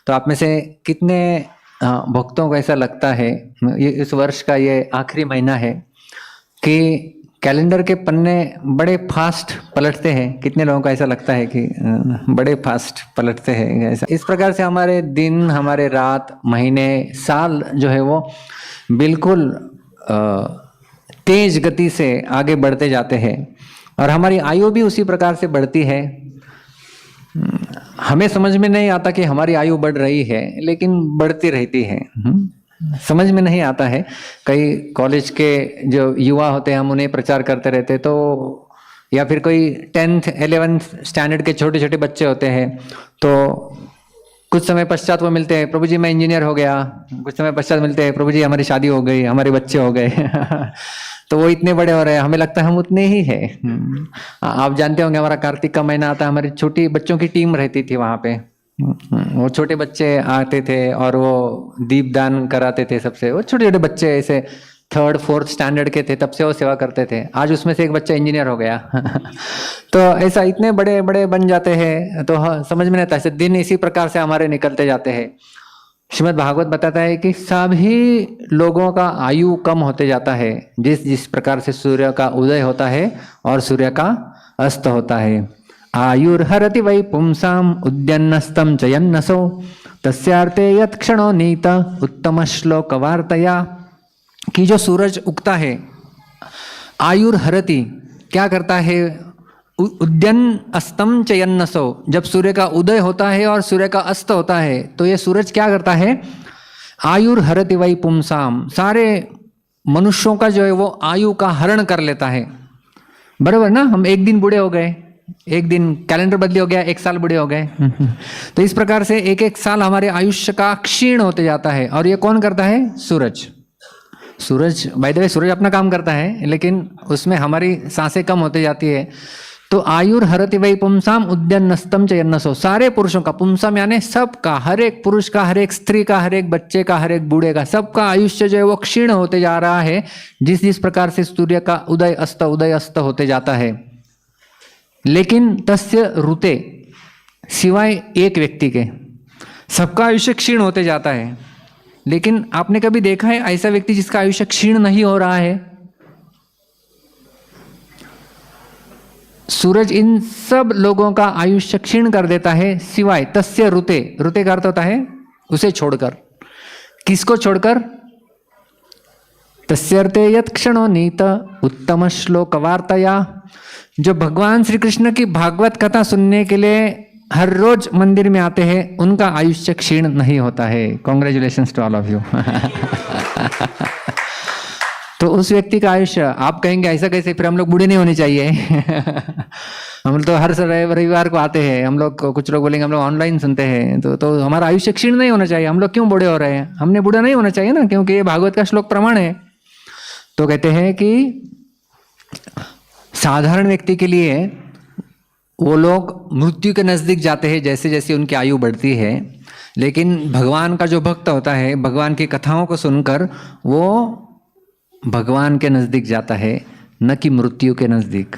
तो आप में से कितने भक्तों को ऐसा लगता है, ये इस वर्ष का ये आखिरी महीना है, कि कैलेंडर के पन्ने बड़े फास्ट पलटते हैं? कितने लोगों को ऐसा लगता है कि बड़े फास्ट पलटते हैं? ऐसा इस प्रकार से हमारे दिन, हमारे रात, महीने, साल जो है वो बिल्कुल तेज गति से आगे बढ़ते जाते हैं, और हमारी आयु भी उसी प्रकार से बढ़ती है। हमें समझ में नहीं आता कि हमारी आयु बढ़ रही है, लेकिन बढ़ती रहती है। समझ में नहीं आता है। कई कॉलेज के जो युवा होते हैं, हम उन्हें प्रचार करते रहते, तो या फिर कोई 10th 11th स्टैंडर्ड के छोटे छोटे बच्चे होते हैं, तो कुछ समय पश्चात वो मिलते हैं, प्रभु जी मैं इंजीनियर हो गया। कुछ समय पश्चात मिलते हैं, प्रभु जी हमारी शादी हो गई, हमारे बच्चे हो गए। तो वो इतने बड़े हो रहे हैं, हमें लगता है हम उतने ही हैं। आप जानते होंगे, हमारा कार्तिक का महीना आता है, हमारी छोटी बच्चों की टीम रहती थी वहां पे। वो छोटे बच्चे आते थे और वो दीपदान कराते थे सबसे। वो छोटे छोटे बच्चे ऐसे 3rd 4th स्टैंडर्ड के थे, तब से वो सेवा करते थे। आज उसमें से एक बच्चा इंजीनियर हो गया। तो ऐसा इतने बड़े बड़े बन जाते हैं, तो समझ में नहीं आता। ऐसे दिन इसी प्रकार से हमारे निकलते जाते हैं। श्रीमद् भागवत बताता है कि सभी लोगों का आयु कम होते जाता है, जिस जिस प्रकार से सूर्य का उदय होता है और सूर्य का अस्त होता है। आयुर्हरति वै पुंसाम उद्यन्नस्तम चयन्नसो तस्यार्थे यत् क्षणो नीत उत्तम श्लोक वार्तया। कि जो सूरज उगता है, आयुर्हरति क्या करता है, उद्यन अस्तम चयन्नसो, जब सूर्य का उदय होता है और सूर्य का अस्त होता है, तो ये सूरज क्या करता है, आयुर्हरति वै पुंसाम, सारे मनुष्यों का जो है वो आयु का हरण कर लेता है। बराबर ना? हम एक दिन बूढ़े हो गए, एक दिन कैलेंडर बदली हो गया, एक साल बूढ़े हो गए। तो इस प्रकार से एक एक साल हमारे आयुष्य का क्षीण होते जाता है। और ये कौन करता है? सूरज। सूरज बाय द वे, सूरज अपना काम करता है, लेकिन उसमें हमारी सांसें कम होते जाती है। तो आयुर्हरति वै पुंसाम उद्यन्नस्तम चयन्नसो, सारे पुरुषों का, पुंसाम यानी सबका, हर एक पुरुष का, हर एक स्त्री का, हर एक बच्चे का, हर एक बूढ़े का, सबका आयुष्य जो है वो क्षीण होते जा रहा है, जिस जिस प्रकार से सूर्य का उदय अस्त होते जाता है। लेकिन तस्य ऋते, सिवाय एक व्यक्ति के, सबका आयुष्य क्षीण होते जाता है। लेकिन आपने कभी देखा है ऐसा व्यक्ति जिसका आयुष्य क्षीण नहीं हो रहा है? सूरज इन सब लोगों का आयुष्य क्षीण कर देता है, सिवाय तस्य ऋते। ऋते का अर्थ होता है उसे छोड़कर। किसको छोड़कर? तस्यर्थे यत् क्षणो नीत उत्तम श्लोक वार्तया। जो भगवान श्री कृष्ण की भागवत कथा सुनने के लिए हर रोज मंदिर में आते हैं, उनका आयुष्य क्षीण नहीं होता है। Congratulations to all of you. तो उस व्यक्ति का आयुष्य, आप कहेंगे ऐसा कैसे, फिर हम लोग बूढ़े नहीं होने चाहिए। हम लोग तो हर रविवार को आते हैं, हम लोग, कुछ लोग बोलेंगे हम लोग ऑनलाइन सुनते हैं, तो हमारा आयुष्य क्षीण नहीं होना चाहिए। हम लोग क्यों बूढ़े हो रहे हैं? हमने बूढ़ा नहीं होना चाहिए ना, क्योंकि ये भागवत का श्लोक प्रमाण है। तो कहते हैं कि साधारण व्यक्ति के लिए वो लोग मृत्यु के नजदीक जाते हैं जैसे जैसे उनकी आयु बढ़ती है, लेकिन भगवान का जो भक्त होता है, भगवान की कथाओं को सुनकर वो भगवान के नजदीक जाता है, न कि मृत्यु के नजदीक।